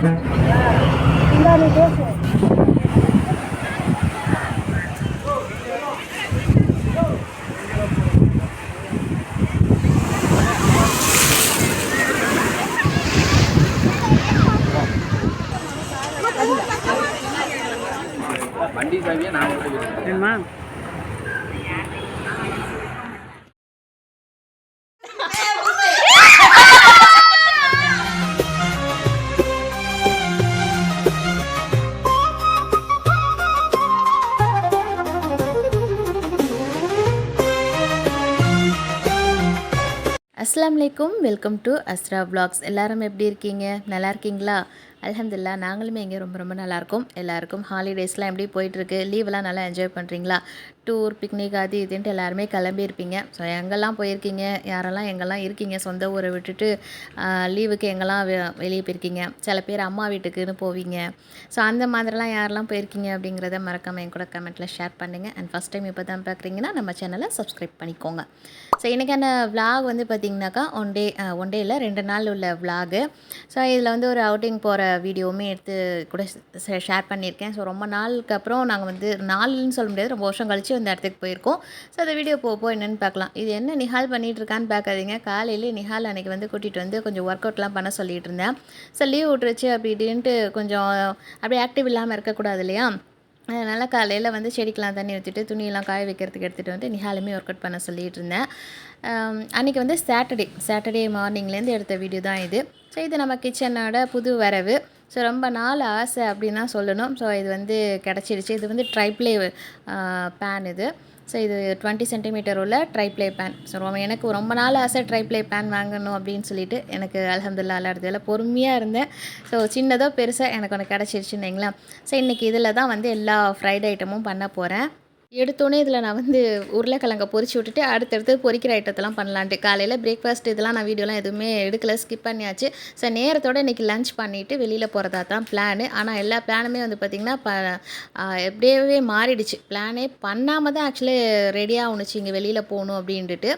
வண்டி சாவியா நான் அஸ்ஸலாமு அலைக்கும். Welcome to Azra vlogs. எல்லாரும் எப்படி இருக்கீங்க? நல்லா இருக்கீங்களா? அல்ஹம்துலில்லாஹ் நாங்களுமே இங்கே ரொம்ப ரொம்ப நல்லாயிருக்கும். எல்லாருக்கும் ஹாலிடேஸ்லாம் எப்படி போயிட்டுருக்கு? லீவெல்லாம் நல்லா என்ஜாய் பண்ணுறீங்களா? டூர், பிக்னிக் அது இதுன்ட்டு எல்லாருமே கிளம்பியிருப்பீங்க. ஸோ எங்கெல்லாம் போயிருக்கீங்க? யாரெல்லாம் எங்கெல்லாம் இருக்கீங்க? சொந்த ஊரை விட்டுட்டு லீவுக்கு எங்கெல்லாம் வெளியே போயிருக்கீங்க? சில பேர் அம்மா வீட்டுக்குன்னு போவீங்க. ஸோ அந்த மாதிரிலாம் யாரெல்லாம் போயிருக்கீங்க அப்படிங்கிறத மறக்காமல் என் கூட கமெண்ட்டில் ஷேர் பண்ணுங்கள். அண்ட் ஃபஸ்ட் டைம் இப்போ தான் பார்க்குறீங்கன்னா நம்ம சேனலை சப்ஸ்கிரைப் பண்ணிக்கோங்க. ஸோ இன்றைக்கான விளாக் வந்து பார்த்திங்கனாக்கா ஒன் டே இல்லை 2 நாள் உள்ள விளாகு. ஸோ இதில் வந்து ஒரு அவுட்டிங் போகிற வீடியோவுமே எடுத்து கூட ஷேர் பண்ணியிருக்கேன். ஸோ ரொம்ப நாளுக்கு அப்புறம் நாங்கள் வந்து நாளுன்னு சொல்ல முடியாது, ரொம்ப வருஷம் கழித்து அந்த இடத்துக்கு போயிருக்கோம். ஸோ அந்த வீடியோ போக என்னென்னு பார்க்கலாம். இது என்ன நிஹால் பண்ணிகிட்டு இருக்கான்னு பார்க்காதீங்க. காலையிலே நிஹால் அன்றைக்கி வந்து கூட்டிகிட்டு வந்து கொஞ்சம் ஒர்க் அவுட்லாம் பண்ண சொல்லிகிட்டு இருந்தேன். ஸோ லீவ் விட்டுருச்சு அப்படி இப்படின்ட்டு கொஞ்சம் அப்படியே ஆக்டிவ் இல்லாமல் இருக்கக்கூடாது இல்லையா? அதனால் காலையில் வந்து செடிக்கெலாம் தண்ணி ஊற்றிட்டு துணியெல்லாம் காய வைக்கிறதுக்கு எடுத்துகிட்டு வந்து நிஹாலுமே ஒர்க் அவுட் பண்ண சொல்லிகிட்டு இருந்தேன். அன்றைக்கி வந்து சாட்டர்டே மார்னிங்லேருந்து எடுத்த வீடியோ தான் இது. ஸோ இது நம்ம கிச்சனோட புது வரவு. ஸோ ரொம்ப நாள் ஆசை அப்படின்னு தான் சொல்லணும். ஸோ இது வந்து கிடச்சிடுச்சு. இது வந்து ட்ரைப்ளே பேன் இது. ஸோ இது 20 சென்டிமீட்டர் உள்ள ட்ரைப்ளே பேன். ஸோ எனக்கு ரொம்ப நாள் ஆசை ட்ரைப்ளே பேன் வாங்கணும் அப்படின்னு சொல்லிட்டு எனக்கு அல்ஹம்துலில்லாஹ் அல்லாஹ்வுல பொறுமையாக இருந்தேன். ஸோ சின்னதோ பெருசாக எனக்கு ஒன்று கிடச்சிருச்சுன்னு வைங்களேன். ஸோ இன்றைக்கி இதில் தான் வந்து எல்லா ஃப்ரைட் ஐட்டமும் பண்ண போகிறேன். எடுத்தோடனே இதில் நான் வந்து உருளைக்கிழங்க பொரிச்சு விட்டுட்டு அடுத்தடுத்து பொரிக்கிற ஐட்டத்தெல்லாம் பண்ணலான்ட்டு காலையில் பிரேக்ஃபாஸ்ட் இதெல்லாம் நான் வீடியோலாம் எதுவுமே எடுக்கலை, ஸ்கிப் பண்ணியாச்சு. ஸோ நேரத்தோடு இன்றைக்கி லஞ்ச் பண்ணிவிட்டு வெளியில் போகிறதா தான் பிளானு. ஆனால் எல்லா பிளானுமே வந்து பார்த்திங்கன்னா எப்படியே மாறிடுச்சு. பிளானே பண்ணாமல் தான் ஆக்சுவலி ரெடியாக ஆகணுச்சு இங்கே வெளியில் போகணும் அப்படின்ட்டு.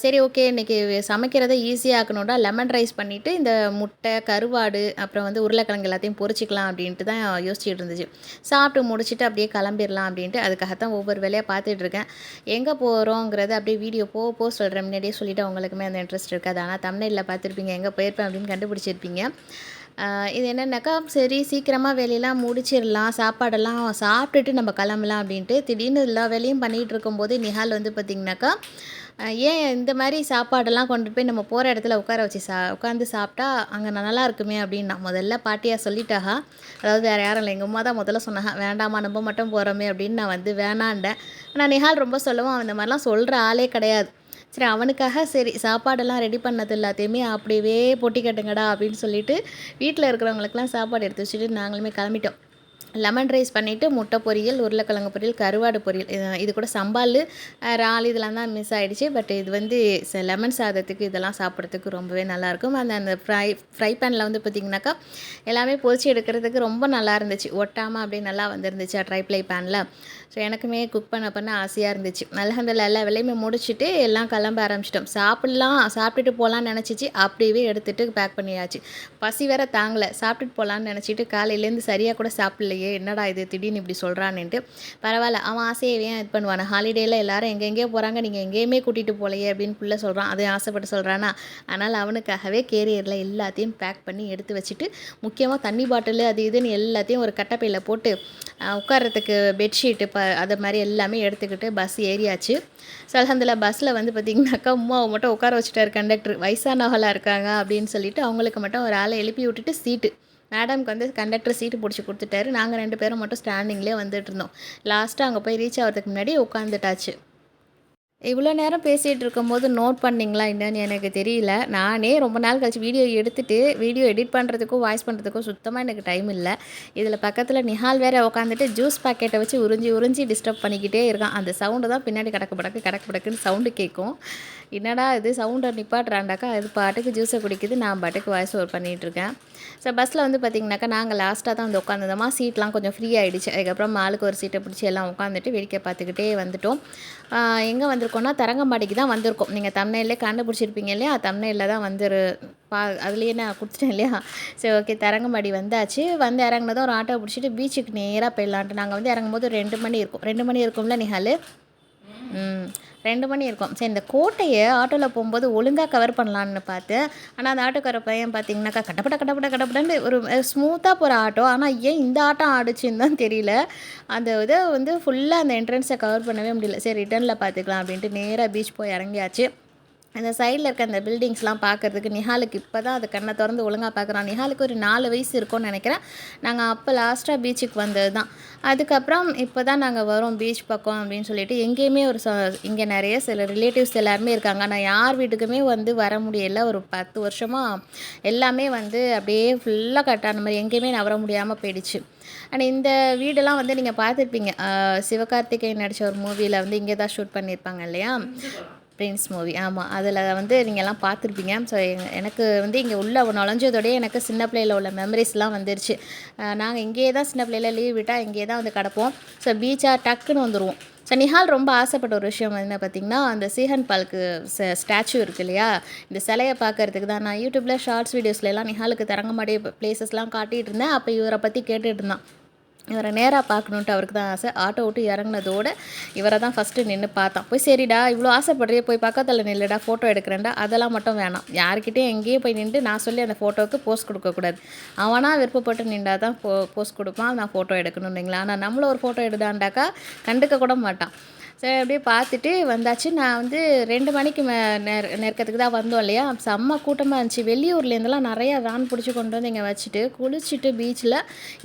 சரி ஓகே இன்றைக்கி சமைக்கிறத ஈஸியாகணும்டா லெமன் ரைஸ் பண்ணிவிட்டு இந்த முட்டை, கருவாடு, அப்புறம் வந்து உருளைக்கிழங்கு எல்லாத்தையும் பொரிச்சிக்கலாம் அப்படின்ட்டு தான் யோசிச்சுட்டு இருந்துச்சு. சாப்பிட்டு முடிச்சுட்டு அப்படியே கிளம்பிடலாம் அப்படின்ட்டு அதுக்காகத்தான் ஒவ்வொரு வேலையாக பார்த்துட்ருக்கேன். எங்கே போகிறோங்கிறத அப்படியே வீடியோ போக சொல்கிறேன். முன்னாடியே சொல்லிவிட்டு அவங்களுக்குமே அந்த இன்ட்ரெஸ்ட் இருக்காது. ஆனால் தம்ப்நெயில்ல பார்த்துருப்பீங்க எங்கே போயிருப்பேன் அப்படின்னு கண்டுபிடிச்சிருப்பீங்க. இது என்னென்னாக்கா சரி சீக்கிரமாக வேலையெல்லாம் முடிச்சிடலாம், சாப்பாடெல்லாம் சாப்பிட்டுட்டு நம்ம கிளம்பலாம் அப்படின்ட்டு திடீர்னு எல்லா வேலையும் பண்ணிகிட்டு இருக்கும்போது நிஹால் வந்து பார்த்திங்கனாக்கா ஏன் இந்த மாதிரி சாப்பாடெல்லாம் கொண்டு போய் நம்ம போகிற இடத்துல உட்கார வச்சு உட்காந்து சாப்பிட்டா அங்கே நல்லா இருக்குமே அப்படின்னு நான் முதல்ல பாட்டியாக சொல்லிட்டாகா. அதாவது வேறு யாரும் இல்லை, எங்கள் அம்மா தான் முதல்ல சொன்னாங்க வேண்டாமா நம்ம மட்டும் போகிறோமே அப்படின்னு. நான் வந்து வேணாண்டேன். ஆனால் நிஹால் ரொம்ப சொல்லவும் அவன் இந்த மாதிரிலாம் சொல்கிற ஆளே கிடையாது. சரி அவனுக்காக சரி சாப்பாடெல்லாம் ரெடி பண்ணது எல்லாத்தையுமே அப்படியே பொட்டி கட்டுங்கடா அப்படின்னு சொல்லிட்டு வீட்டில் இருக்கிறவங்களுக்குலாம் சாப்பாடு எடுத்து வச்சுட்டு நாங்களுமே கிளம்பிட்டோம். லெமன் ரைஸ் பண்ணிவிட்டு முட்டை பொரியல், உருளைக்கிழங்கு பொரியல், கருவாடு பொரியல், இது கூட சம்பால், இறால் இதெல்லாம் தான் மிஸ் ஆகிடுச்சு. பட் இது வந்து லெமன் சாதத்துக்கு இதெல்லாம் சாப்பிட்றதுக்கு ரொம்பவே நல்லாயிருக்கும். அந்த ஃப்ரை பேனில் வந்து பார்த்திங்கனாக்கா எல்லாமே பொரிச்சு எடுக்கிறதுக்கு ரொம்ப நல்லா இருந்துச்சு. ஒட்டாமல் அப்படியே நல்லா வந்துருந்துச்சு ட்ரைப்ளை பேனில். ஸோ எனக்குமே குக் பண்ண ஆசையாக இருந்துச்சு. அல்ஹம்துலில்லாஹ் எல்லா வேலையுமே முடிச்சுட்டு எல்லாம் கிளம்ப ஆரம்பிச்சிட்டோம். சாப்பிட்டுட்டு போகலான்னு நினச்சிச்சு அப்படியே எடுத்துகிட்டு பேக் பண்ணியாச்சு. பசி வேற தாங்கலை, சாப்பிட்டுட்டு போகலான்னு நினச்சிட்டு காலையிலேருந்து சரியாக கூட சாப்பிடலையே, என்னடா இது திடீர்னு இப்படி சொல்கிறான்னுட்டு. பரவாயில்ல அவன் ஆசையை ஏன் இது பண்ணுவானே, ஹாலிடேயில் எல்லோரும் எங்கெங்கேயோ போகிறாங்க நீங்கள் எங்கேயுமே கூட்டிகிட்டு போகலையே அப்படின்னு புள்ள சொல்கிறான். அதையும் ஆசைப்பட்டு சொல்கிறானா. ஆனால் அவனுக்காகவே கேரியரில் எல்லாத்தையும் பேக் பண்ணி எடுத்து வச்சுட்டு முக்கியமாக தண்ணி பாட்டில் அது இதுன்னு எல்லாத்தையும் ஒரு கட்டப்பையில் போட்டு உட்கார்றதுக்கு பெட்ஷீட்டு அது மாதிரி எல்லாமே எடுத்துக்கிட்டு பஸ் ஏறியாச்சு. ஸோ அல்ஹம்துலில்லாஹ் பஸ்ஸில் வந்து பார்த்திங்கனாக்கா அம்மாவை மட்டும் உட்கார வச்சுட்டார் கண்டக்டர். வயசானவங்களாக இருக்காங்க அப்படின்னு சொல்லிட்டு அவங்களுக்கு மட்டும் ஒரு ஆளை எழுப்பி விட்டுட்டு சீட்டு மேடம்க்கு வந்து கண்டக்டர் சீட்டு பிடிச்சி கொடுத்துட்டாரு. நாங்கள் 2 பேரும் மட்டும் ஸ்டாண்டிங்லேயே வந்துட்டு இருந்தோம். லாஸ்ட்டாக அங்கே போய் ரீச் ஆகிறதுக்கு முன்னாடி உட்காந்துட்டாச்சு. இவ்வளோ நேரம் பேசிகிட்டு இருக்கும்போது நோட் பண்ணிங்களா என்னன்னு எனக்கு தெரியல. நானே ரொம்ப நாள் கழிச்சு வீடியோ எடுத்துகிட்டு வீடியோ எடிட் பண்ணுறதுக்கும் வாய்ஸ் பண்ணுறதுக்கும் சுத்தமாக எனக்கு டைம் இல்லை. இதில் பக்கத்தில் நிஹால் வேறு உட்காந்துட்டு ஜூஸ் பாக்கெட்டை வச்சு உறிஞ்சி டிஸ்டர்ப் பண்ணிக்கிட்டே இருக்கான். அந்த சவுண்டு தான் பின்னாடி கடக்கு படக்குன்னு சவுண்டு கேட்கும். என்னடா இது சவுண்டை நிப்பாட்டுறாண்டாக்கா அது பாட்டுக்கு ஜூஸை குடிக்குது, நான் பாட்டுக்கு வாய்ஸ் ஓவர் பண்ணிகிட்ருக்கேன். ஸோ பஸ்ஸில் வந்து பார்த்திங்கனாக்கா நாங்கள் லாஸ்ட்டாக தான் வந்து உட்காந்துருந்தோமா, சீட்லாம் கொஞ்சம் ஃப்ரீ ஆகிடுச்சு. அதுக்கப்புறம் ஆளுக்கு ஒரு சீட்டை பிடிச்சி எல்லாம் உட்காந்துட்டு வேடிக்கை பார்த்துக்கிட்டே வந்துட்டோம். எங்கே வந்திருக்கோன்னா தரங்கம்பாடிக்கு தான் வந்திருக்கோம். நீங்கள் தம்ப்நெயிலே கண்டுபிடிச்சிருப்பீங்க இல்லையா, தம்ப்நெயிலில் தான் அதுலேயே நான் கொடுத்துட்டேன் இல்லையா. சரி ஓகே தரங்கம்பாடி வந்தாச்சு. வந்து இறங்குனதும் ஒரு ஆட்டோ பிடிச்சிட்டு பீச்சுக்கு நேராக போயிடலான்ட்டு. நாங்கள் வந்து இறங்கும்போது 2 மணி இருக்கும். 2 மணி இருக்கும்ல நிஹால்? 2 மணி இருக்கும். சரி இந்த கோட்டையை ஆட்டோவில் போகும்போது ஒழுங்காக கவர் பண்ணலான்னு பார்த்தேன். ஆனால் அந்த ஆட்டோக்கார பையன் பார்த்தீங்கன்னாக்கா கடப்படன்னு ஒரு ஸ்மூத்தாக போகிற ஆட்டோ. ஆனால் ஏன் இந்த ஆட்டம் ஆடுச்சுன்னு தான் தெரியல. அந்த இதை வந்து ஃபுல்லாக அந்த என்ட்ரன்ஸை கவர் பண்ணவே முடியல. சரி ரிட்டர்னில் பார்த்துக்கலாம் அப்படின்ட்டு நேராக பீச் போய் இறங்கியாச்சு. அந்த சைடில் இருக்க அந்த பில்டிங்ஸ்லாம் பார்க்குறதுக்கு நிஹாலுக்கு இப்போ தான் அது கண்ணை திறந்து ஒழுங்காக பார்க்குறான். நிஹாலுக்கு ஒரு 4 வயசு இருக்கும்னு நினைக்கிறேன். நாங்கள் அப்போ லாஸ்ட்டாக பீச்சுக்கு வந்தது தான். அதுக்கப்புறம் இப்போ தான் நாங்கள் வரோம் பீச் பக்கம் அப்படின்னு சொல்லிட்டு எங்கேயுமே ஒரு இங்கே நிறைய சில ரிலேட்டிவ்ஸ் எல்லாருமே இருக்காங்க. ஆனால் யார் வீட்டுக்குமே வந்து வர முடியல. ஒரு 10 வருஷமாக எல்லாமே வந்து அப்படியே ஃபுல்லாக கட்டான மாதிரி எங்கேயுமே நவர முடியாமல் போயிடுச்சு. ஆனால் இந்த வீடெல்லாம் வந்து நீங்கள் பார்த்துருப்பீங்க. சிவகார்த்திகேயன் நடித்த ஒரு மூவியில் வந்து இங்கே தான் ஷூட் பண்ணியிருப்பாங்க இல்லையா, பிரின்ஸ் மூவி. ஆமாம், அதில் வந்து நீங்கள்லாம் பார்த்துருப்பீங்க. ஸோ எனக்கு வந்து இங்கே உள்ளே நுழைஞ்சதோடய எனக்கு சின்ன பிள்ளையில் உள்ள மெமரிஸ்லாம் வந்துருச்சு. நாங்கள் இங்கேயே தான் சின்ன பிள்ளையில் லீவ் விட்டால் இங்கேயே தான் வந்து கிடப்போம். ஸோ பீச்சாக டக்குன்னு வந்துடுவோம். ஸோ நிஹால் ரொம்ப ஆசைப்பட்ட ஒரு விஷயம் என்ன பார்த்திங்கன்னா, அந்த சீஹன் பாலுக்கு ஸ்டாச்சு இருக்குது இல்லையா, இந்த சிலையை பார்க்குறதுக்கு தான். நான் யூடியூப்பில் ஷார்ட்ஸ் வீடியோஸ்லாம் நிஹாலுக்கு தரங்கம்பாடி பிளேசஸ்லாம் காட்டிகிட்டு இருந்தேன். அப்போ இவரை பற்றி கேட்டுட்டு இருந்தான். இவரை நேராக பார்க்கணுன்ட்டு அவருக்கு தான் ஆசை. ஆட்டோ விட்டு இறங்குனதோடு இவரை தான் ஃபஸ்ட்டு நின்று பார்த்தான். போய் சரிடா இவ்வளோ ஆசைப்படுறியே போய் பக்கத்தில் நில்லுடா ஃபோட்டோ எடுக்கிறேன்டா, அதெல்லாம் மட்டும் வேணாம். யார்கிட்டையும் எங்கேயும் போய் நின்று நான் சொல்லி அந்த ஃபோட்டோவுக்கு போஸ்ட் கொடுக்கக்கூடாது. அவனாக விருப்பப்பட்டு நின்றா தான் போஸ்ட் கொடுப்பான், நான் ஃபோட்டோ எடுக்கணுன்னீங்களா. ஆனால் நம்மளும் ஒரு ஃபோட்டோ எடுதாண்டாக்கா கண்டுக்க கூட மாட்டான். சரி அப்படியே பார்த்துட்டு வந்தாச்சு. நான் வந்து 2 மணிக்கு நெருக்கத்துக்கு தான் வந்தோம் இல்லையா. செம்ம கூட்டமாக இருந்துச்சு. வெளியூர்லேருந்துலாம் நிறையா வேன் பிடிச்சி கொண்டு வந்து இங்கே வச்சுட்டு குளிச்சுட்டு பீச்சில்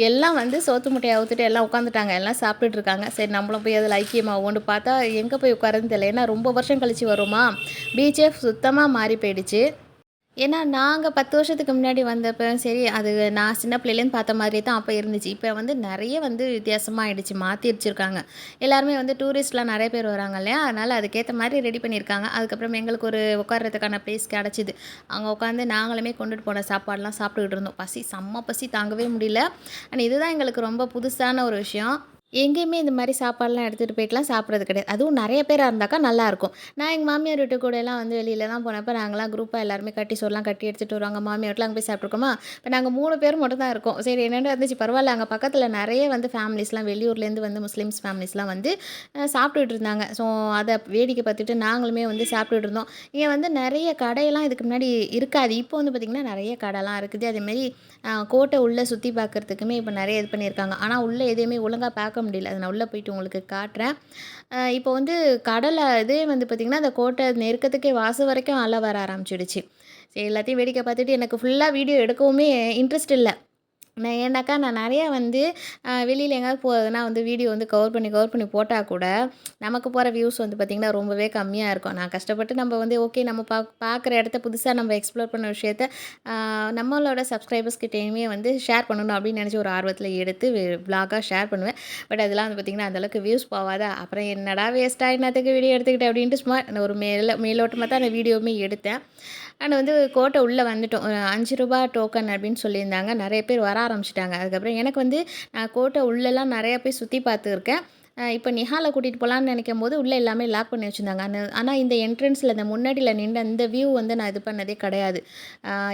எல்லாம் வந்து சோத்து முட்டையை அவுத்துட்டு எல்லாம் உட்காந்துட்டாங்க. எல்லாம் சாப்பிட்டுட்டு இருக்காங்க. சரி நம்மளும் போய் அதில் ஐக்கியமாகும்னு பார்த்தா எங்கே போய் உட்காரதுன்னு தெரியல. ஏன்னா ரொம்ப வருஷம் கழித்து வருமா, பீச்சே சுத்தமாக மாறி போயிடுச்சு. ஏன்னா நாங்கள் 10 வருஷத்துக்கு முன்னாடி வந்தப்போ சரி அது நான் சின்ன பிள்ளையிலேருந்து பார்த்த மாதிரி தான் அப்போ இருந்துச்சு. இப்போ வந்து நிறைய வந்து வித்தியாசமாக ஆகிடுச்சு, மாற்றி வச்சுருக்காங்க. எல்லாருமே வந்து டூரிஸ்ட்லாம் நிறைய பேர் வராங்க இல்லையா, அதனால் அதுக்கேற்ற மாதிரி ரெடி பண்ணியிருக்காங்க. அதுக்கப்புறம் எங்களுக்கு ஒரு உட்கார்றதுக்கான ப்ளேஸ் கிடச்சிது. அங்கே உட்காந்து நாங்களுமே கொண்டுட்டு போன சாப்பாடெலாம் சாப்பிட்டுக்கிட்டு இருந்தோம். பசி செம்ம பசி தாங்கவே முடியல. ஆனால் இதுதான் எங்களுக்கு ரொம்ப புதுசான ஒரு விஷயம். எங்கேயுமே இந்த மாதிரி சாப்பாடுலாம் எடுத்துகிட்டு போய்ட்டுலாம் சாப்பிட்றது கிடையாது. அதுவும் நிறைய பேராக இருந்தாக்கா நல்லாயிருக்கும். நான் எங்கள் மாமியார் வீட்டு கூடலாம் வந்து வெளியிலலாம் போனப்போ நாங்களாம் குரூப்பாக எல்லாருமே கட்டி சோறுலாம் கட்டி எடுத்துகிட்டு வருவாங்க. மாமியார் வீட்டில் அங்கே போய் சாப்பிட்ருக்கோமா. இப்போ நாங்கள் 3 பேர் மட்டும் தான் இருக்கோம். சரி என்னென்ன இருந்துச்சு பரவாயில்ல. அங்கே பக்கத்தில் நிறைய வந்து ஃபேமிலிஸ்லாம் வெளியூர்லேருந்து வந்து முஸ்லீம்ஸ் ஃபேமிலிஸ்லாம் வந்து சாப்பிட்டுட்டு இருந்தாங்க. ஸோ அதை வேடிக்கை பார்த்துட்டு நாங்களுமே வந்து சாப்பிட்டுட்டு இருந்தோம். இங்கே வந்து நிறைய கடையெல்லாம் இதுக்கு முன்னாடி இருக்காது. இப்போ வந்து பார்த்திங்கன்னா நிறைய கடைலாம் இருக்குது. அதேமாரி கோட்டை உள்ளே சுற்றி பார்க்குறதுக்குமே இப்போ நிறைய இது பண்ணியிருக்காங்க. ஆனால் உள்ளே எதையுமே ஒழுங்காக பார்க்க முடியல. அதை நான் உள்ளே போயிட்டு உங்களுக்கு காட்டுறேன். இப்போ வந்து கடலை இதே வந்து பார்த்திங்கன்னா அந்த கோட்டை நெருக்கத்துக்கே வாசல் வரைக்கும் அலை வர ஆரம்பிச்சிடுச்சு. சரி எல்லாத்தையும் வேடிக்கை பார்த்துட்டு எனக்கு ஃபுல்லாக வீடியோ எடுக்கவுமே இன்ட்ரெஸ்ட் இல்லை. ஏன்னாக்கா நான் நிறையா வந்து வெளியில் எங்கேயாவது போகிறதுனா வந்து வீடியோ வந்து கவர் பண்ணி போட்டால் கூட நமக்கு போகிற வியூஸ் வந்து பார்த்திங்கன்னா ரொம்பவே கம்மியாக இருக்கும். நான் கஷ்டப்பட்டு நம்ம வந்து ஓகே நம்ம பார்க்குற இடத்த புதுசாக நம்ம எக்ஸ்ப்ளோர் பண்ண விஷயத்த நம்மளோட சப்ஸ்கிரைபர்ஸ் கிட்டேயுமே வந்து ஷேர் பண்ணணும் அப்படின்னு நினச்சி ஒரு ஆர்வத்தில் எடுத்து விலாகாக ஷேர் பண்ணுவேன். பட் அதெல்லாம் வந்து பார்த்திங்கன்னா அந்தளவுக்கு வியூஸ் போகாதா, அப்புறம் என்னடா வேஸ்ட்டாக என்னத்துக்கு வீடியோ எடுத்துக்கிட்டேன் அப்படின்ட்டு சும்மா ஒரு மேலோட்டமாக தான் அந்த வீடியோவுமே எடுத்தேன். ஆனால் வந்து கோட்டை உள்ளே வந்துட்டோம். ஒரு ₹5 டோக்கன் அப்படின்னு சொல்லியிருந்தாங்க. நிறைய பேர் வர ஆரம்பிச்சிட்டாங்க. அதுக்கப்புறம் எனக்கு வந்து நான் கோட்டை உள்ளெல்லாம் நிறையா போய் சுற்றி பார்த்துருக்கேன். இப்போ நிஹாலை கூட்டிகிட்டு போகலான்னு நினைக்கும்போது உள்ளே எல்லாமே லாக் பண்ணி வச்சுருந்தாங்க. ஆனால் இந்த என்ட்ரன்ஸில் இந்த முன்னாடியில் நின்று அந்த வியூ வந்து நான் இது பண்ணதே கிடையாது.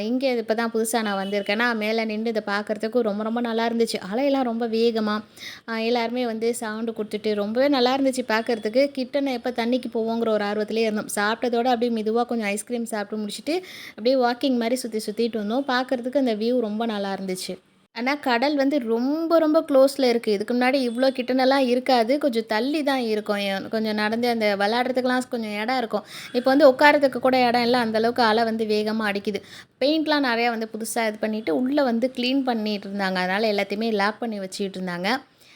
இங்கே இப்போ தான் புதுசாக நான் வந்திருக்கேன்னா மேலே நின்று இதை பார்க்குறதுக்கு ரொம்ப ரொம்ப நல்லா இருந்துச்சு. அலையெல்லாம் ரொம்ப வேகமாக எல்லாருமே வந்து சவுண்டு கொடுத்துட்டு ரொம்பவே நல்லா இருந்துச்சு பார்க்குறதுக்கு. கிட்டன எப்போ தண்ணிக்கு போவோங்கிற ஒரு ஆர்வத்திலே இருந்தோம். சாப்பிட்டதோடு அப்படியே மெதுவாக கொஞ்சம் ஐஸ்கிரீம் சாப்பிட்டு முடிச்சுட்டு அப்படியே வாக்கிங் மாதிரி சுற்றிட்டு வந்தோம். பார்க்குறதுக்கு அந்த வியூ ரொம்ப நல்லா இருந்துச்சு. ஆனா கடல் வந்து ரொம்ப ரொம்ப க்ளோஸில் இருக்குது. இதுக்கு முன்னாடி இவ்வளோ கிட்டனலாம் இருக்காது. கொஞ்சம் தள்ளி தான் இருக்கும். கொஞ்சம் நடந்து அந்த விளையாடுறதுக்கெலாம் கொஞ்சம் இடம் இருக்கும். இப்போ வந்து உட்காரத்துக்கு கூட இடம் இல்ல. அந்தளவுக்கு அலை வந்து வேகமாக அடிக்குது. பெயிண்ட்லாம் நிறையா வந்து புதுசாக இது பண்ணிவிட்டு உள்ளே வந்து க்ளீன் பண்ணிகிட்டு இருந்தாங்க. அதனால் எல்லாத்தையுமே லேப் பண்ணி வச்சுக்கிட்டு இருந்தாங்க.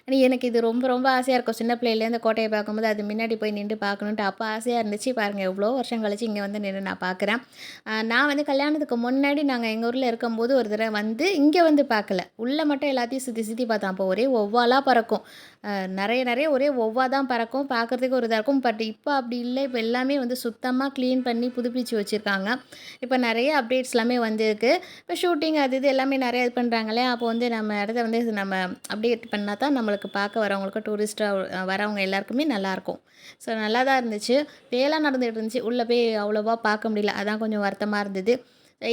ஆனால் எனக்கு இது ரொம்ப ரொம்ப ஆசையாக இருக்கும். சின்ன பிள்ளையிலேருந்து கோட்டையை பார்க்கும்போது அது முன்னாடி போய் நின்று பார்க்கணுன்ட்டு அப்போ ஆசையாக இருந்துச்சு. பாருங்கள் எவ்வளோ வருஷம் கழிச்சு இங்கே வந்து நின்று நான் பார்க்குறேன். நான் வந்து கல்யாணத்துக்கு முன்னாடி நாங்கள் எங்கள் ஊரில் இருக்கும்போது ஒரு தடவை வந்து இங்கே வந்து பார்க்கல. உள்ளே மட்டும் எல்லாத்தையும் சுற்றி பார்த்தோம். அப்போ ஒரே ஒவ்வாலாக பறக்கும். நிறைய ஒரே ஒவ்வா தான் பறக்கும். பார்க்குறதுக்கு ஒரு இதாக இருக்கும். பட் இப்போ அப்படி இல்லை. இப்போ எல்லாமே வந்து சுத்தமாக க்ளீன் பண்ணி புதுப்பிச்சு வச்சுருக்காங்க. இப்போ நிறைய அப்டேட்ஸ் எல்லாமே வந்திருக்கு. இப்போ ஷூட்டிங் அது இது எல்லாமே நிறையா இது பண்ணுறாங்களே. அப்போ வந்து நம்ம இடத்த வந்து நம்ம அப்டேட் பண்ணால் தான் நம்மளுக்கு பார்க்க வரவங்களுக்கு டூரிஸ்ட்டாக வரவங்க எல்லாருக்குமே நல்லாயிருக்கும். ஸோ நல்லா தான் இருந்துச்சு. வேலை நடந்துகிட்டு இருந்துச்சு. உள்ளே போய் அவ்வளோவா பார்க்க முடியல. அதான் கொஞ்சம் வருத்தமாக இருந்தது.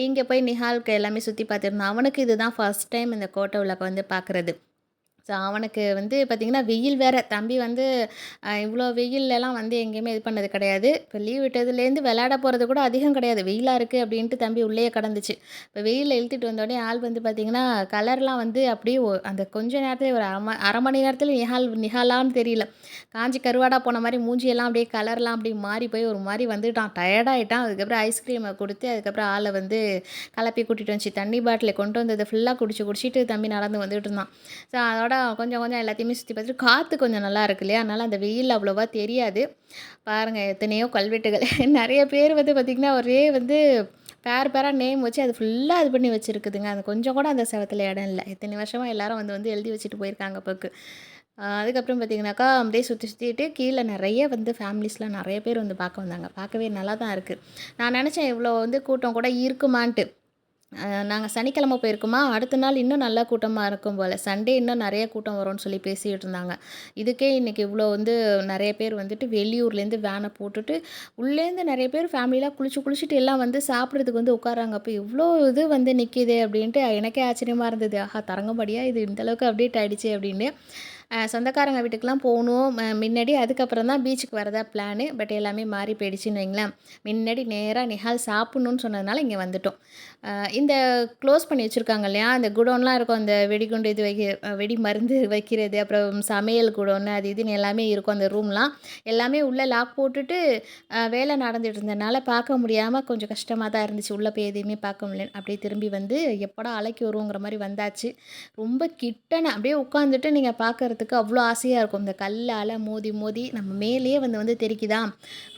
இங்கே போய் நிஹாலுக்கு எல்லாமே சுற்றி பார்த்துருந்தான். அவனுக்கு இதுதான் ஃபர்ஸ்ட் டைம் இந்த கோட்டை விழாக்க வந்து பார்க்குறது. ஸோ அவனுக்கு வந்து பார்த்திங்கன்னா வெயில் வேறு. தம்பி வந்து இவ்வளோ வெயில்லலாம் வந்து எங்கேயுமே இது பண்ணது கிடையாது. இப்போ லீவ் விட்டதுலேருந்து விளையாட போகிறது கூட அதிகம் கிடையாது. வெயிலாக இருக்குது அப்படின்ட்டு தம்பி உள்ளேயே கடந்துச்சு. இப்போ வெயிலில் இழுத்துட்டு வந்தோடனே ஆள் வந்து பார்த்திங்கன்னா கலர்லாம் வந்து அப்படியே அந்த கொஞ்ச நேரத்தில் ஒரு அரை மணி நேரத்தில் நிஹாலான்னு தெரியல. காஞ்சி கருவாடா போன மாதிரி மூஞ்சியெல்லாம் அப்படியே கலர்லாம் அப்படியே மாறி போய் ஒரு மாதிரி வந்துட்டான். டயர்டாகிட்டான். அதுக்கப்புறம் ஐஸ்கிரீமை கொடுத்து அதுக்கப்புறம் ஆளை வந்து கிளப்பி கூட்டிகிட்டு வந்துச்சு. தண்ணி பாட்டிலை கொண்டு வந்ததை ஃபுல்லாக குடிச்சிட்டு தம்பி நடந்து வந்துட்டு இருந்தான். ஸோ அதோட கொஞ்சம் கொஞ்சம் எல்லாத்தையுமே சுற்றி பார்த்துட்டு காற்று கொஞ்சம் நல்லா இருக்கு இல்லையா, அதனால் அந்த வெயில் அவ்வளோவா தெரியாது. பாருங்கள் எத்தனையோ கல்வெட்டுகள் நிறைய பேர் வந்து பார்த்திங்கன்னா ஒரே வந்து பேராக நேம் வச்சு அது ஃபுல்லாக இது பண்ணி வச்சுருக்குதுங்க. அது கொஞ்சம் கூட அந்த செவத்தில் இடம் இல்லை. இத்தனை வருஷமாக எல்லாரும் வந்து வந்து எழுதி வச்சுட்டு போயிருக்காங்க போக்கு. அதுக்கப்புறம் பார்த்திங்கனாக்கா அப்படியே சுற்றிட்டு கீழே நிறைய வந்து ஃபேமிலிஸ்லாம் நிறைய பேர் வந்து பார்க்க வந்தாங்க. பார்க்கவே நல்லா தான் இருக்குது. நான் நினச்சேன் இவ்வளோ வந்து கூட்டம் கூட இருக்குமான்ட்டு. நாங்கள் சனிக்கிழமை போயிருக்கோமா, அடுத்த நாள் இன்னும் நல்லா கூட்டமாக இருக்கும் போல். சண்டே இன்னும் நிறைய கூட்டம் வரும்னு சொல்லி பேசிகிட்டு இருந்தாங்க. இதுக்கே இன்றைக்கி இவ்வளோ வந்து நிறைய பேர் வந்துட்டு வெளியூர்லேருந்து வேனை போட்டுட்டு உள்ளேருந்து நிறைய பேர் ஃபேமிலியெலாம் குளிச்சுட்டு எல்லாம் வந்து சாப்பிட்றதுக்கு வந்து உட்காராங்க. அப்போ இவ்வளோ இது வந்து நிற்கிதே அப்படின்ட்டு எனக்கே ஆச்சரியமாக இருந்தது. ஆஹா, தரங்கம்படியாக இது இந்தளவுக்கு அப்டேட் ஆகிடுச்சு அப்படின்னு. சொந்தக்காரங்க வீட்டுக்கெலாம் போகணும் முன்னாடி. அதுக்கப்புறம் தான் பீச்சுக்கு வரதா பிளானு. பட் எல்லாமே மாறி போயிடுச்சுன்னு வைங்களேன். முன்னாடி நேராக நிஹால் சாப்பிட்ணுன்னு சொன்னதுனால இங்கே வந்துட்டோம். இந்த க்ளோஸ் பண்ணி வச்சுருக்காங்க இல்லையா, அந்த குடோன்லாம் இருக்கும். அந்த வெடிகுண்டு இது வெடி மருந்து வைக்கிறது, அப்புறம் சமையல் குடோன்னு அது இதுன்னு எல்லாமே இருக்கும். அந்த ரூம்லாம் எல்லாமே உள்ளே லாக் போட்டுட்டு வேலை நடந்துட்டு இருந்ததுனால பார்க்க முடியாமல் கொஞ்சம் கஷ்டமாக தான் இருந்துச்சு. உள்ளே போய் எதையுமே பார்க்க முடியல. அப்படியே திரும்பி வந்து எப்படா அலைக்கு வருவோங்கிற மாதிரி வந்தாச்சு. ரொம்ப கிட்டன அப்படியே உட்காந்துட்டு நீங்கள் பார்க்குறதுக்கு அவ்வளோ ஆசையாக இருக்கும். இந்த கல்லால் மோதி நம்ம மேலேயே வந்து தெரிக்குதா,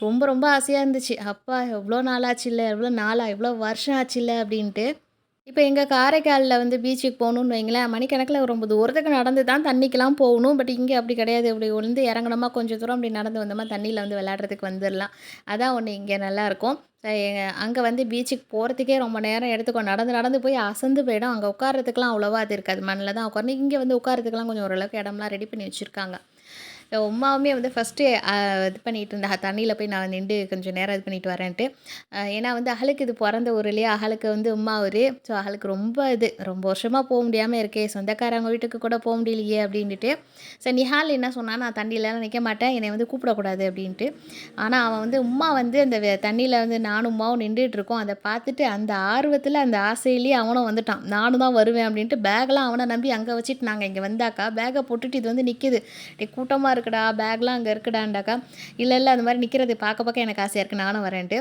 ரொம்ப ரொம்ப ஆசையாக இருந்துச்சு. அப்பா எவ்வளோ நாளாச்சு இல்லை, எவ்வளோ வருஷம் ஆச்சு இல்லை அப்படின்ட்டு. இப்போ எங்கள் காரைக்காலில் வந்து பீச்சுக்கு போகணுன்னு வைங்களேன், மணிக்கணக்கில் ரொம்ப தூரத்துக்கு நடந்து தான் தண்ணிக்கெலாம் போகணும். பட் இங்கே அப்படி கிடையாது. இப்படி வந்து இறங்கணுமா கொஞ்சம் தூரம் அப்படி நடந்து வந்தோமா தண்ணியில் வந்து விளையாடுறதுக்கு வந்துடலாம். அதான் ஒன்று இங்கே நல்லாயிருக்கும். அங்கே வந்து பீச்சுக்கு போகிறதுக்கே ரொம்ப நேரம் எடுத்துக்கும். நடந்து போய் அசந்து போயிடும். அங்கே உட்காரத்துக்குலாம் அவ்வளோவா அது இருக்காது. மண்ணில் தான் உட்காரணும். இங்கே வந்து உட்காரத்துக்குலாம் கொஞ்சம் ஓரளவுக்கு இடம்லாம் ரெடி பண்ணி வச்சுருக்காங்க. உமாவுமே வந்து ஃபஸ்ட்டு இது பண்ணிகிட்டு இருந்தா, தண்ணியில் போய் நான் நின்று கொஞ்சம் நேரம் இது பண்ணிட்டு வரேன்ட்டு. ஏன்னா வந்து அகலுக்கு இது பிறந்த ஊர் இல்லையா, அகலுக்கு வந்து உமா ஊர். ஸோ அகலுக்கு ரொம்ப வருஷமாக போக முடியாமல் இருக்கே, சொந்தக்காரங்க வீட்டுக்கு கூட போக முடியலையே அப்படின்ட்டு. ஸோ நிஹால் என்ன சொன்னால், நான் தண்ணியிலலாம் நிற்க மாட்டேன், என்னை வந்து கூப்பிடக்கூடாது அப்படின்ட்டு. ஆனால் அவன் வந்து உமா வந்து அந்த தண்ணியில் வந்து நானும் உமாவும் நின்றுட்டு இருக்கோம். அதை பார்த்துட்டு அந்த ஆர்வத்தில் அந்த ஆசையிலேயே அவனும் வந்துட்டான். நானும் தான் வருவேன் அப்படின்ட்டு பேக்கெலாம் அவனை நம்பி அங்கே வச்சுட்டு நாங்கள் இங்கே வந்தாக்கா பேக்கை போட்டுட்டு இது வந்து நிற்கிது. கூட்டமாக இருக்குடா, பேக்லாம் அங்கே இருக்குடாண்டாக்கா, இல்லை அந்த மாதிரி நிற்கிறது பார்க்க எனக்கு ஆசையாக இருக்குது, நானும் வரேன்ட்டு.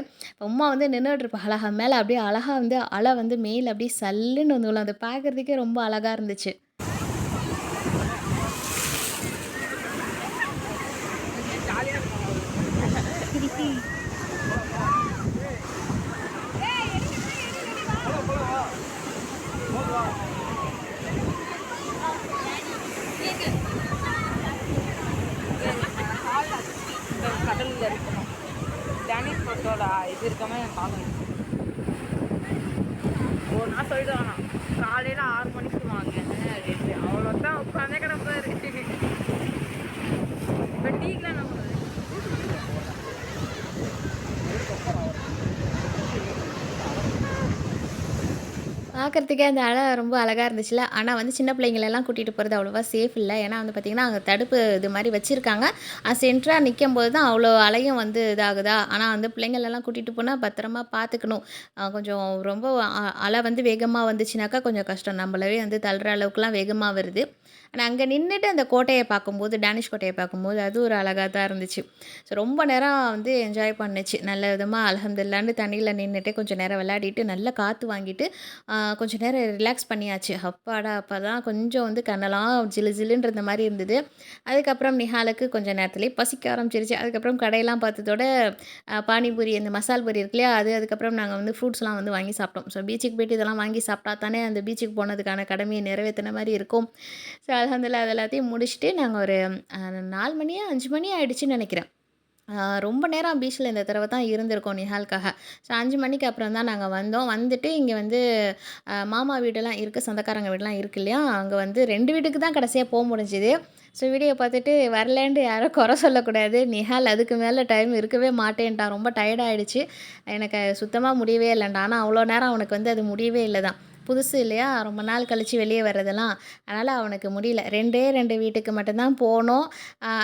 உமா வந்து நின்றுட்டு இருப்பா அழகா மேலே, அப்படியே அழகாக வந்து அலை வந்து மேலே அப்படியே சல்லுன்னு வந்து விழும். அதை பார்க்குறதுக்கே ரொம்ப அழகாக இருந்துச்சு. கடலில் இருக்கணும். டேனிஷ் ஃபோட்டோட இது இருக்காமல் என் பார்க்கணும். ஒரு நாள் சொல்லிடுவானா, காலையில் 6 மணிக்கு வாங்க அப்படின்ட்டு. அவ்வளோதான் உட்காந்தே கிடப்பாரு. இப்போ டீக்கெலாம் நம்ம பார்க்குறதுக்கே அந்த அலை ரொம்ப அழகாக இருந்துச்சுல்ல. ஆனால் வந்து சின்ன பிள்ளைங்களெல்லாம் கூட்டிகிட்டு போகிறது அவ்வளோவா சேஃப் இல்லை. ஏன்னா வந்து பார்த்திங்கன்னா அங்கே தடுப்பு இது மாதிரி வச்சுருக்காங்க. சென்டராக நிற்கும்போது தான் அவ்வளோ அலையும் வந்து இதாகுதா. ஆனால் வந்து பிள்ளைங்களெல்லாம் கூட்டிகிட்டு போனால் பத்திரமா பார்த்துக்கணும். கொஞ்சம் ரொம்ப அலை வந்து வேகமாக வந்துச்சுனாக்கா கொஞ்சம் கஷ்டம். நம்மளவே வந்து தள்ளுற அளவுக்குலாம் வேகமாக வருது. ஆனால் அங்கே நின்றுட்டு அந்த கோட்டையை பார்க்கும்போது, டேனிஷ் கோட்டையை பார்க்கும்போது அது ஒரு அழகாக தான் இருந்துச்சு. ஸோ ரொம்ப நேரம் வந்து என்ஜாய் பண்ணுச்சு. நல்ல விதமாக அல்ஹம்துலில்லாஹ்னு தண்ணியில் நின்றுட்டு கொஞ்சம் நேரம் விளையாடிட்டு நல்லா காற்று வாங்கிட்டு கொஞ்சம் நேரம் ரிலாக்ஸ் பண்ணியாச்சு. அப்பாடா! அப்போ தான் கொஞ்சம் வந்து கண்ணெல்லாம் ஜிலுன்ற மாதிரி இருந்தது. அதுக்கப்புறம் நிஹாலுக்கு கொஞ்சம் நேரத்துலேயே பசிக்க ஆரம்பிச்சிருச்சு. அதுக்கப்புறம் கடையெல்லாம் பார்த்ததோட பானிபூரி, இந்த மசால் பூரி இருக்கு இல்லையா, அதுக்கப்புறம் நாங்கள் வந்து ஃப்ரூட்ஸ்லாம் வந்து வாங்கி சாப்பிட்டோம். ஸோ பீச்சுக்கு போய்ட்டு இதெல்லாம் வாங்கி சாப்பிட்டா தானே அந்த பீச்சுக்கு போனதுக்கான கடமையை நிறைவேற்றின மாதிரி இருக்கும். ஸோ அல்ஹம்துலில்லாஹ் அது எல்லாத்தையும் முடிச்சுட்டு நாங்கள் ஒரு 4 மணியா 5 மணி ஆகிடுச்சின்னு நினைக்கிறேன். ரொம்ப நேரம் பீச்சில இந்த தடவ தான் இருந்திருக்கோம் நிஹாலுக்காக. ஸோ 5 மணிக்கு அப்புறம் தான் நாங்க வந்தோம். வந்துட்டு இங்க வந்து மாமா வீடெல்லாம் இருக்கு, சொந்தக்காரங்க வீடுலாம் இருக்கு இல்லையா? அங்க வந்து 2 வீட்டுக்கு தான் கடைசியா முடிஞ்சுது. ஸோ வீடியோ பார்த்துட்டு வரலேன்ட்டு யாரும் குறை சொல்லக்கூடாது. நிஹால் அதுக்கு மேல டைம் இருக்கவே மாட்டேன்ட்டான். ரொம்ப டயர்ட் ஆயிடுச்சு. எனக்கு சுத்தமா முடியவே இல்லன்ட்டான். ஆனா அவ்வளோ நேரம் அவனுக்கு வந்து அது முடியவே இல்ல தான். புதுசு இல்லையா? ரொம்ப நாள் கழிச்சு வெளிய வர்றதெல்லாம். அதனால அவனுக்கு முடியல. 2டே 2 வீட்டுக்கு மட்டும் தான் போனோம்.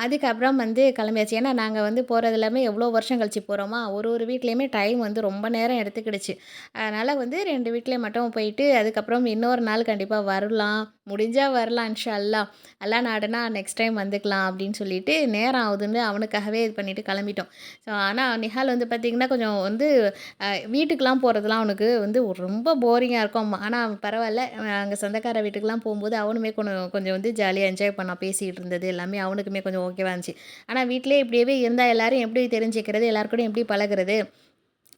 அதுக்கப்புறம் வந்து கிளம்பியாச்சு. ஏன்னா நாங்க வந்து போறது எல்லாமே எவ்வளோ வருஷம் கழிச்சு போறோமா, ஒரு வீட்லயுமே டைம் வந்து ரொம்ப நேரம் எடுத்துக்கிடுச்சு. அதனால வந்து 2 வீட்லயும் மட்டும் போயிட்டு, அதுக்கப்புறம் இன்னொரு நாள் கண்டிப்பா வரலாம். முடிஞ்சா வரலாம் இன்ஷா அல்லாஹ். அல்லா நாடுனா நெக்ஸ்ட் டைம் வந்துக்கலாம் அப்படின்னு சொல்லிட்டு, நேரம் ஆகுதுன்னு அவனுக்காகவே இது பண்ணிட்டு கிளம்பிட்டோம். ஸோ ஆனா நிஹால் வந்து பார்த்தீங்கன்னா, கொஞ்சம் வந்து வீட்டுக்குலாம் போறதெல்லாம் அவனுக்கு வந்து ரொம்ப போரிங்கா இருக்கும். ஆனா பரவால்ல. அங்க சொந்தக்கார வீட்டுக்குலாம் போம்போது அவனுமே கொஞ்சம் வந்து ஜாலியா என்ஜாய் பண்ணான். பேசிட்டு இருந்தது எல்லாமே அவனுக்குமே கொஞ்சம் ஓகேவா இருந்துச்சு. ஆனா வீட்லயே இப்படியே இருந்தா எல்லாரும் எப்படி தெரிஞ்சுக்கிறது? எல்லார் கூடயும் எப்படி பழகுறது?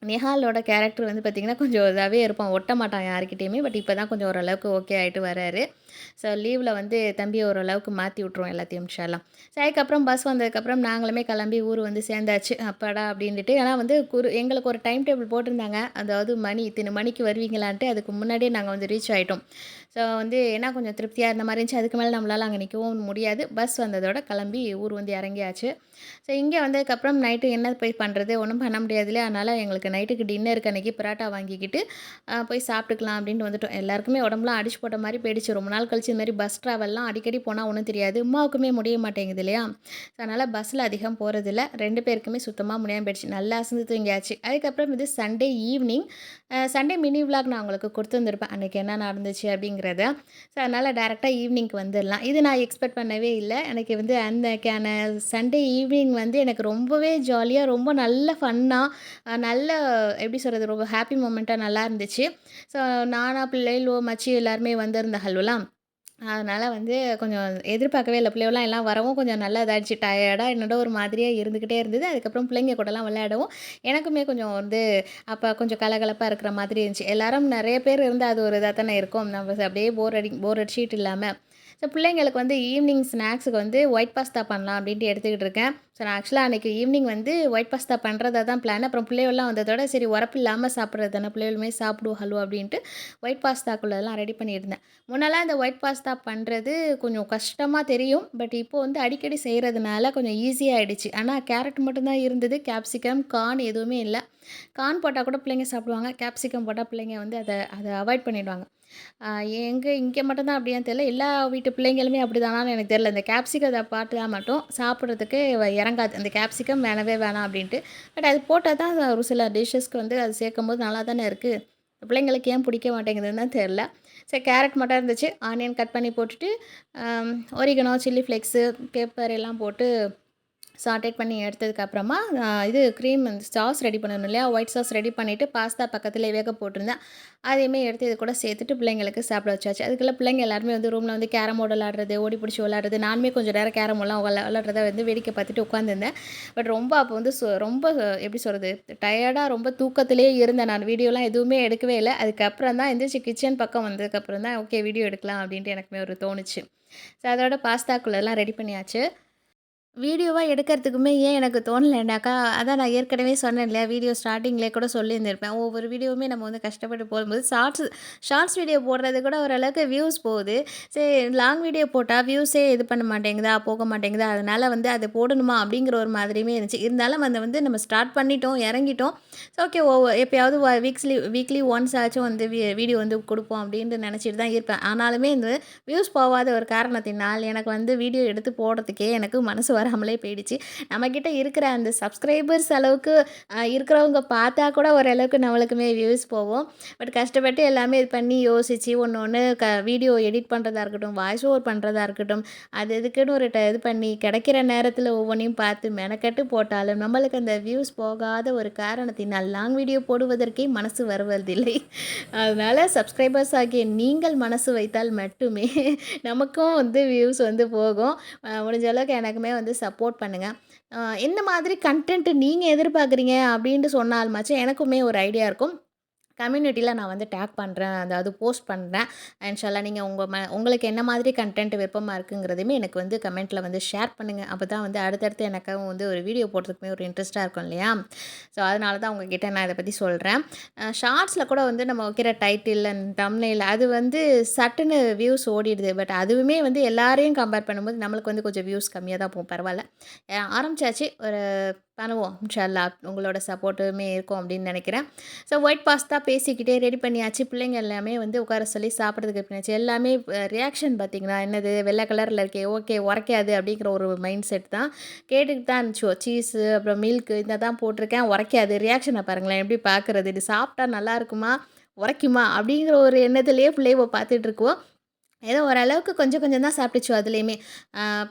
நிஹாலோட கேரக்டர் வந்து பார்த்திங்கன்னா, கொஞ்சம் இதாவே இருப்பான். ஒட்ட மாட்டான் யார்கிட்டயுமே. பட் இப்ப தான் கொஞ்சம் ஓரளவுக்கு ஓகே ஆயிட்டு வராரு. ஸோ லீவ்ல வந்து தம்பிய ஓரளவுக்கு மாத்தி விட்டுருவோம் எல்லாத்தையும் இன்ஷால்லா. ஸோ அதுக்கப்புறம் பஸ் வந்ததுக்கப்புறம் நாங்களுமே கிளம்பி ஊர் வந்து சேர்ந்தாச்சு. அப்பாடா! அப்படின்ட்டு. ஏன்னா வந்து எங்களுக்கு ஒரு டைம் டேபிள் போட்டிருந்தாங்க. அதாவது மணி இத்தனை மணிக்கு வருவீங்களான்ட்டு. அதுக்கு முன்னாடியே நாங்க வந்து ரீச் ஆயிட்டோம். ஸோ வந்து ஏன்னா கொஞ்சம் திருப்தியா இருந்த மாரி இருந்துச்சு. அதுக்கு மேல நம்மளால அங்க நிக்கவும் முடியாது. பஸ் வந்ததோட கிளம்பி ஊர் வந்து இறங்கியாச்சு. ஸோ இங்கே வந்ததுக்கப்புறம் நைட்டு என்ன போய் பண்ணுறது? ஒண்ணும் பண்ண முடியாதுல்லையா? அதனால எங்களுக்கு நைட்டுக்கு டின்னருக்கு அன்னைக்கு பரோட்டா வாங்கிக்கிட்டு போய் சாப்பிட்டுக்கலாம் அப்படின்ட்டு வந்துட்டோம். எல்லாருக்குமே உடம்புலாம் அடிச்சு போட்ட மாரி போயிடுச்சு. ரொம்ப நாள் கழிச்சு இந்த மாரி பஸ் ட்ராவல்லாம் அடிக்கடி போனா ஒண்ணும் தெரியாது. உம்மாவுக்குமே முடிய மாட்டேங்குது இல்லையா? ஸோ அதனால பஸ்ஸில அதிகம் போறதில்ல. 2 பேருக்குமே சுத்தமா முடியாம போயிடுச்சு. நல்லா அசந்து தூங்கியாச்சு. அதுக்கப்புறம் இது Sunday evening Sunday mini vlog நான் உங்களுக்கு கொடுத்துருந்துருப்பேன். அன்னைக்கு என்ன நடந்துச்சு அப்படிங்கிறத. ஸோ அதனால டைரக்ட்டா ஈவினிங்க்கு வந்துடலாம். இது நான் எக்ஸ்பெக்ட் பண்ணவே இல்ல. எனக்கு வந்து அன்னைக்கான சண்டே ஈவினிங் வந்து எனக்கு ரொம்பவே ஜாலியா, ரொம்ப நல்ல ஃபன்னா, நல்ல எப்படி சொல்றது? ரொம்ப ஹாப்பி மொமெண்ட்டா நல்லா இருந்துச்சு. ஸோ நானா, பிள்ளைகளோ, மச்சி எல்லாருமே வந்திருந்தாகள்வலாம். அதனால வந்து கொஞ்சம் எதிர்பார்க்கவே இல்ல. பிள்ளைகள்லாம் எல்லாம் வரவும் கொஞ்சம் நல்லா இதாயிடுச்சு. டயர்டா என்னோட ஒரு மாதிரியா இருந்துக்கிட்டே இருந்தது. அதுக்கப்புறம் பிள்ளைங்க கூடலாம் விளையாடவும், எனக்குமே கொஞ்சம் வந்து அப்ப கொஞ்சம் கலகலப்பா இருக்கிற மாதிரி இருந்துச்சு. எல்லாரும் நெறைய பேர் இருந்தா அது ஒரு இதா தானே இருக்கும். நம்ம அப்படியே போர் அடிச்சிட்டு இல்லாம. ஸோ பிள்ளைங்களுக்கு வந்து ஈவினிங் ஸ்நாக்ஸுக்கு வந்து ஒயிட் பாஸ்தா பண்ணலாம் அப்படின்ட்டு எடுத்துக்கிட்டு இருக்கேன். ஸோ நான் ஆக்சுவலா அன்னைக்கு ஈவினிங் வந்து ஒயிட் பாஸ்தா பண்றதா தான் பிளான். அப்புறம் பிள்ளைகள்லாம் வந்ததோட சரி உரப்பு இல்லாம சாப்பிடுறது தானே பிள்ளைகளுமே சாப்பிடுவாகளோ அப்படின்ட்டு ஒயிட் பாஸ்தாக்குள்ளலாம் ரெடி பண்ணியிருந்தேன். முன்னலாம் இந்த ஒயிட் பாஸ்தா பண்றது கொஞ்சம் கஷ்டமா தெரியும். பட் இப்போ வந்து அடிக்கடி செய்றதுனால கொஞ்சம் ஈஸியா ஆயிடுச்சு. ஆனா கேரட் மட்டும் தான் இருந்தது. கேப்சிகம், கார்ன் எதுவுமே இல்ல. கார்ன் போட்டா கூட பிள்ளைங்க சாப்பிடுவாங்க. கேப்சிகம் போட்டா பிள்ளைங்க வந்து அத அவாய்ட் பண்ணிடுவாங்க. அ இங்க மட்டும் தான் அப்படியான்னு தெரியல. எல்லா வீட்டு பிள்ளைங்களுமே அப்படிதானான்னு எனக்கு தெரியல. இந்த கேப்சிகத்த பாத்தா மட்டும் சாப்பிடுறதுக்கு இறங்காது. அந்த கேப்சிகம் வேணவே வேணாம் அப்படின்ட்டு. பட் அது போட்டா தான் ஒரு சில டிஷ்ஷஸ்க்கு வந்து அது சேர்க்கும்போது நல்லா தானே இருக்கு. பிள்ளைங்களுக்கு ஏன் பிடிக்க மாட்டேங்குதுன்னு தான் தெரியல. சரி கேரட் மட்டும் இருந்துச்சு. ஆனியன் கட் பண்ணி போட்டுட்டு, ஒரிகனோ, சில்லி ஃப்ளேக்ஸு, பெப்பர் எல்லாம் போட்டு சாட்டேட் பண்ணி எடுத்ததுக்கப்புறமா, இது க்ரீம் சாஸ் ரெடி பண்ணணும் இல்லையா? ஒயிட் சாஸ் ரெடி பண்ணிவிட்டு, பாஸ்தா பக்கத்திலேயே வேக போட்டிருந்தேன். அதையுமே எடுத்து இது கூட சேர்த்துட்டு பிள்ளைங்களுக்கு சாப்பிட வச்சாச்சு. அதுக்குள்ள பிள்ளைங்க எல்லாருமே வந்து ரூமில் வந்து கேரம் போர்டு விளையாடுறது, ஓடி பிடிச்சி விளையாடுறது, நானுமே கொஞ்சம் நேரம் கேரம் போர்ட்லாம் விளையாடுறத வந்து வேடிக்கை பார்த்துட்டு உட்காந்துருந்தேன். பட் ரொம்ப அப்போ வந்து ரொம்ப எப்படி சொல்கிறது? டயர்டா ரொம்ப தூக்கத்திலேயே இருந்தேன் நான். வீடியோலாம் எதுவுமே எடுக்கவே இல்ல. அதுக்கப்புறம் தான் எந்திரிச்சு கிச்சன் பக்கம் வந்ததுக்கப்புறம் தான், ஓகே வீடியோ எடுக்கலாம் அப்படின்ட்டு எனக்குமே ஒரு தோணுச்சு. ஸோ அதோட பாஸ்தாக்குள்ளலாம் ரெடி பண்ணியாச்சு. வீடியோவா எடுக்கிறதுக்குமே ஏன் எனக்கு தோணலைனாக்கா, அதான் நான் ஏற்கனவே சொன்னேன் இல்லையா, வீடியோ ஸ்டார்ட்டிங்லேயே கூட சொல்லியிருந்திருப்பேன். ஒவ்வொரு வீடியோவுமே நம்ம வந்து கஷ்டப்பட்டு போடும்போது, ஷார்ட்ஸ் வீடியோ போடுறது கூட ஓரளவுக்கு வியூஸ் போகுது. சரி லாங் வீடியோ போட்டால் வியூஸே இது பண்ண மாட்டேங்குதா, போக மாட்டேங்குதா, அதனால வந்து அது போடணுமா அப்படிங்கிற ஒரு மாதிரியுமே இருந்துச்சு. இருந்தாலும் அதை வந்து நம்ம ஸ்டார்ட் பண்ணிட்டோம், இறங்கிட்டோம். ஸோ ஓகே எப்பயாவது வீக்லி ஒன்ஸ் ஆச்சும் வந்து வீடியோ வந்து கொடுப்போம் அப்படின்ட்டு நினச்சிட்டு தான் இருப்பேன். ஆனாலுமே இந்த வியூஸ் போகாத ஒரு காரணத்தினால் எனக்கு வந்து வீடியோ எடுத்து போடுறதுக்கே எனக்கு மனசு வராமலே போயிடுச்சு. நம்மக்கிட்ட இருக்கிற அந்த சப்ஸ்கிரைபர்ஸ் அளவுக்கு இருக்கிறவங்க பார்த்தா கூட ஓரளவுக்கு நம்மளுக்குமே வியூஸ் போகும். பட் கஷ்டப்பட்டு எல்லாமே இது பண்ணி யோசிச்சு ஒண்ணு வீடியோ எடிட் பண்ணுறதா இருக்கட்டும், வாய்ஸ் ஓவர் பண்ணுறதா இருக்கட்டும், அது இதுக்குன்னு ஒரு இது பண்ணி கிடைக்கிற நேரத்தில் ஒவ்வொன்றையும் பார்த்து மெனக்கெட்டு போட்டாலும் நம்மளுக்கு அந்த வியூஸ் போகாத ஒரு காரணத்தினால் லாங் வீடியோ போடுவதற்கே மனசு வருவதில்லை. அதனால சப்ஸ்கிரைபர்ஸ் ஆகிய நீங்கள் மனசு வைத்தால் மட்டுமே நமக்கும் வந்து வியூஸ் வந்து போகும். முடிஞ்ச அளவுக்கு எனக்குமே வந்து சப்போர்ட் பண்ணுங்க. எந்த மாதிரி கன்டென்ட் நீங்க எதிர்பார்க்குறீங்க அப்படின்ட்டு சொன்னாலுமாச்சும் எனக்குமே ஒரு ஐடியா இருக்கும். கம்யூனிட்டியில் நான் வந்து டேக் பண்ணுறேன், அதாவது போஸ்ட் பண்ணுறேன். இன்ஷால்லா நீங்கள் உங்களுக்கு என்ன மாதிரி கண்டென்ட் விருப்பமாக இருக்குங்கிறதையுமே எனக்கு வந்து கமெண்ட்டில் வந்து ஷேர் பண்ணுங்கள். அப்போ தான் வந்து அடுத்தடுத்து எனக்காகவும் வந்து ஒரு வீடியோ போடுறதுக்குமே ஒரு இன்ட்ரெஸ்ட்டாக இருக்கும் இல்லையா? ஸோ அதனால தான் உங்ககிட்ட நான் இதை பற்றி சொல்கிறேன். ஷார்ட்ஸில் கூட வந்து நம்ம வைக்கிற டைட்டில் அண்ட் தம்ப்நெயில் அது வந்து சட்டுன்னு வியூஸ் ஓடிடுது. பட் அதுவுமே வந்து எல்லாரையும் கம்பேர் பண்ணும்போது நம்மளுக்கு வந்து கொஞ்சம் வியூஸ் கம்மியாக தான் போகும். பரவாயில்ல, ஆரம்பிச்சாச்சு. ஒரு பண்ணுவோம் இன்ஷா அல்லாஹ். உங்களோட சப்போர்ட்டுமே இருக்கும் அப்படின்னு நினைக்கிறேன். ஸோ ஒயிட் பாஸ்தா பேசிக்கிட்டே ரெடி பண்ணியாச்சு. பிள்ளைங்க எல்லாமே வந்து உட்கார சொல்லி சாப்பிட்றதுக்கு பண்ணியாச்சு. எல்லாமே ரியாக்ஷன் பார்த்தீங்கன்னா, என்னது வெள்ளை கலரில் இருக்கே, ஓகே உரைக்காது அப்படிங்கிற ஒரு மைண்ட் செட் தான். கேட்டுக்கிட்டு தான் இருந்துச்சோ, சீஸு அப்புறம் மில்க்கு இந்த தான் போட்டிருக்கேன், உரைக்காது. ரியாக்ஷனை பாருங்களேன் எப்படி பார்க்குறது, இது சாப்பிட்டா நல்லா இருக்குமா, உரைக்குமா அப்படிங்கிற ஒரு எண்ணத்துலேயே பிள்ளைவ பார்த்துட்ருக்குவோம். ஏதோ ஓரளவுக்கு கொஞ்சம் கொஞ்சம் தான் சாப்பிட்டுச்சோ அதுலேயுமே.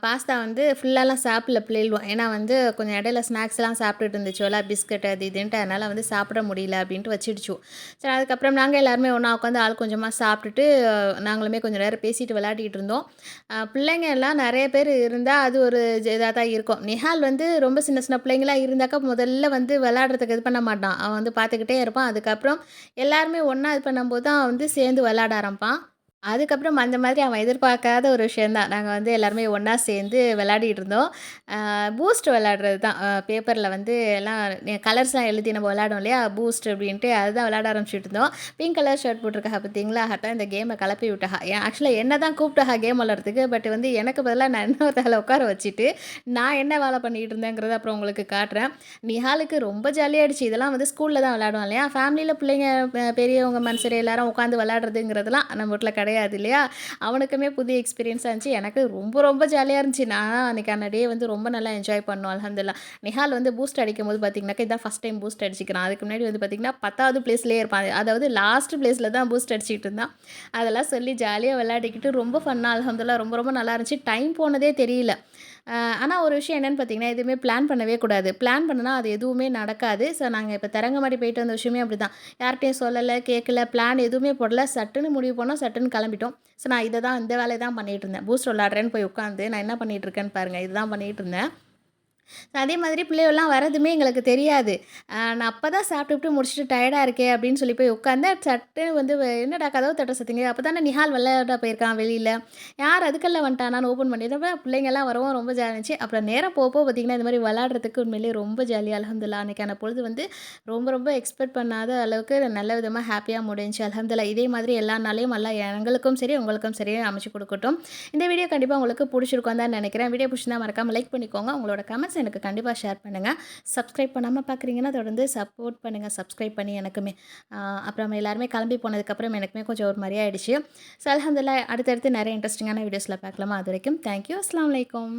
பாஸ்தா வந்து ஃபுல்லாலாம் சாப்பிடல பிள்ளைகளும். ஏன்னா வந்து கொஞ்சம் இடையில ஸ்நாக்ஸ்லாம் சாப்பிட்டுட்டு இருந்துச்சோல, பிஸ்கட் அது இதுன்ட்டு. அதனால் வந்து சாப்பிட முடியல அப்படின்ட்டு வச்சிடுச்சோ. சரி, அதுக்கப்புறம் நாங்கள் எல்லாருமே ஒன்றா உட்காந்து ஆள் கொஞ்சமாக சாப்பிட்டுட்டு நாங்களுமே கொஞ்சம் நேரம் பேசிட்டு விளையாடிட்டு இருந்தோம். பிள்ளைங்க எல்லாம் நிறைய பேர் இருந்தால் அது ஒரு இதாக தான் இருக்கும். நிஹால் வந்து ரொம்ப சின்ன சின்ன பிள்ளைங்களாம் இருந்தாக்கா முதல்ல வந்து விளையாடுறதுக்கு இது பண்ண மாட்டான். அவன் வந்து பார்த்துக்கிட்டே இருப்பான். அதுக்கப்புறம் எல்லாருமே ஒன்றா இது பண்ணும்போது தான் வந்து சேர்ந்து விளையாட ஆரம்பிப்பான். அதுக்கப்புறம் அந்த மாதிரி அவன் எதிர்பார்க்காத ஒரு விஷயம் தான். நாங்க வந்து எல்லாருமே ஒண்ணா சேர்ந்து விளையாடிட்டு இருந்தோம். பூஸ்ட் விளையாடுறது தான். பேப்பர்ல வந்து எல்லாம் கலர்ஸ்லாம் எழுதி நம்ம விளையாடுவோம் இல்லையா? பூஸ்ட் அப்படின்ட்டு அதுதான் விளையாட ஆரம்பிச்சுட்டு இருந்தோம். பிங்க் கலர் ஷர்ட் போட்டிருக்கா பார்த்தீங்களா? அதான் இந்த கேமை கிளப்பி விட்டா. ஆக்சுவலா என்ன தான் கூப்பிட்டா கேம் விளையாடுறதுக்கு. பட் வந்து எனக்கு பதிலா நான் இன்னொருத்தங்கள உட்கார வச்சுட்டு, நான் என்ன வேலை பண்ணிட்டு இருந்தேங்கிறத அப்புறம் உங்களுக்கு காட்டுறேன். நிஹாலுக்கு ரொம்ப ஜாலியாயிடுச்சு. இதெல்லாம் வந்து ஸ்கூல்ல தான் விளையாடுவோம் இல்லையா? ஃபேமிலியில பிள்ளைங்க பெரியவங்க மனுஷர் எல்லாரும் உட்காந்து விளையாடுறதுங்கிறதெல்லாம் நம்ம வீட்ல கிடையாது இல்லையா? அவனுக்குமே புது எக்ஸ்பீரியன்ஸா இருந்துச்சு. எனக்கு ரொம்ப ரொம்ப ஜாலியா இருந்துச்சு. நான் அன்னைக்கான டே வந்து ரொம்ப நல்லா என்ஜாய் பண்ணோம் அல்ஹம்துலில்லாஹ். நிஹால் வந்து பூஸ்ட் அடிக்கும்போது பார்த்தீங்கன்னாக்கா, இதான் ஃபர்ஸ்ட் டைம் பூஸ்ட் அடிச்சுக்கிறான். அதுக்கு முன்னாடி வந்து பார்த்தீங்கன்னா 10வது பிளேஸ்லயே இருப்பான். அதாவது லாஸ்ட் பிளேஸ்ல தான் பூஸ்ட் அடிச்சுட்டு இருந்தான். அதெல்லாம் சொல்லி ஜாலியா விளையாடிக்கிட்டு ரொம்ப ஃபன்னா அல்ஹம்துலில்லாஹ் ரொம்ப ரொம்ப நல்லா இருந்துச்சு. டைம் போனதே தெரியல. ஆனா ஒரு விஷயம் என்னன்னு பார்த்தீங்கன்னா, எதுவுமே பிளான் பண்ணவே கூடாது. பிளான் பண்ணுனா அது எதுவுமே நடக்காது. ஸோ நாங்க இப்ப தரங்கம்பாடி போயிட்டு வந்த விஷயமே அப்படிதான். யார்ட்டயும் சொல்லல, கேட்கல, பிளான் எதுவுமே போடல. சட்டுன்னு முடிவு பண்ணோம், சட்டுன்னு கிளம்பிட்டோம். ஸோ நான் இந்த வேலைய தான் பண்ணிட்டு இருந்தேன். பூஸ்ட் விளையாடுறேன்னு போய் உட்காந்து நான் என்ன பண்ணிட்டு இருக்கேன்னு பாருங்க. இதுதான் பண்ணிட்டு இருந்தேன். அதே மாதிரி பிள்ளைகள்லாம் வரதுமே எங்களுக்கு தெரியாது. நான் அப்ப தான் சாப்பிட்டுட்டு முடிச்சுட்டு டயர்டா இருக்கே அப்படின்னு சொல்லி போய் உட்காந்தேன். சட்டுன்னு வந்து என்னடா கதவு தட்டுற சத்தம் அப்ப தானே நிஹால் விளையாட போயிருக்கான் வெளியில. யார் அதுக்கல்ல வந்துட்டானான்னு ஓப்பன் பண்ணிட்டப்ப பிள்ளைங்கலாம் வரவும் ரொம்ப ஜாலியா இருந்துச்சு. அப்புறம் நேரம் போக போக பார்த்தீங்கன்னா, இந்த மாரி விளையாடுறதுக்கு உண்மையிலேயே ரொம்ப ஜாலியா அல்ஹம்துலில்லாஹ் அன்னைக்கான பொழுது வந்து ரொம்ப ரொம்ப எக்ஸ்பெக்ட் பண்ணாத அளவுக்கு நல்ல விதமா ஹேப்பியா முடிஞ்சுச்சு அல்ஹம்துலில்லாஹ். இதே மாதிரி எல்லா நாளையும் அல்லாஹ் எங்களுக்கும் சரி, உங்களுக்கும் சரி அமைச்சு குடுக்கட்டும். இந்த வீடியோ கண்டிப்பா உங்களுக்கு புடிச்சிருக்கும்னு தான் நெனைக்கிறேன். வீடியோ புடிச்சிருந்தா மறக்காம லைக் பண்ணிக்கோங்க. உங்களோட கமெண்ட்ஸ் எனக்கு கண்டிப்பா ஷேர் பண்ணுங்க. சப்ஸ்கிரைப் பண்ணாம பார்க்குறீங்கன்னா தொடர்ந்து சப்போர்ட் பண்ணுங்க. சப்ஸ்கிரைப் பண்ணி எனக்குமே. அப்புறம் எல்லாருமே கிளம்பி போனதுக்கப்புறம் எனக்குமே கொஞ்சம் ஒரு மாரி ஆயிடுச்சு. ஸோ அல்ஹம்துலில்லாஹ் அடுத்தடுத்து நெறைய இன்ட்ரெஸ்டிங்கான வீடியோஸ்ல பார்க்கலாமா? அதுவரைக்கும் தேங்க் யூ. அஸ்ஸலாமு அலைக்கும்.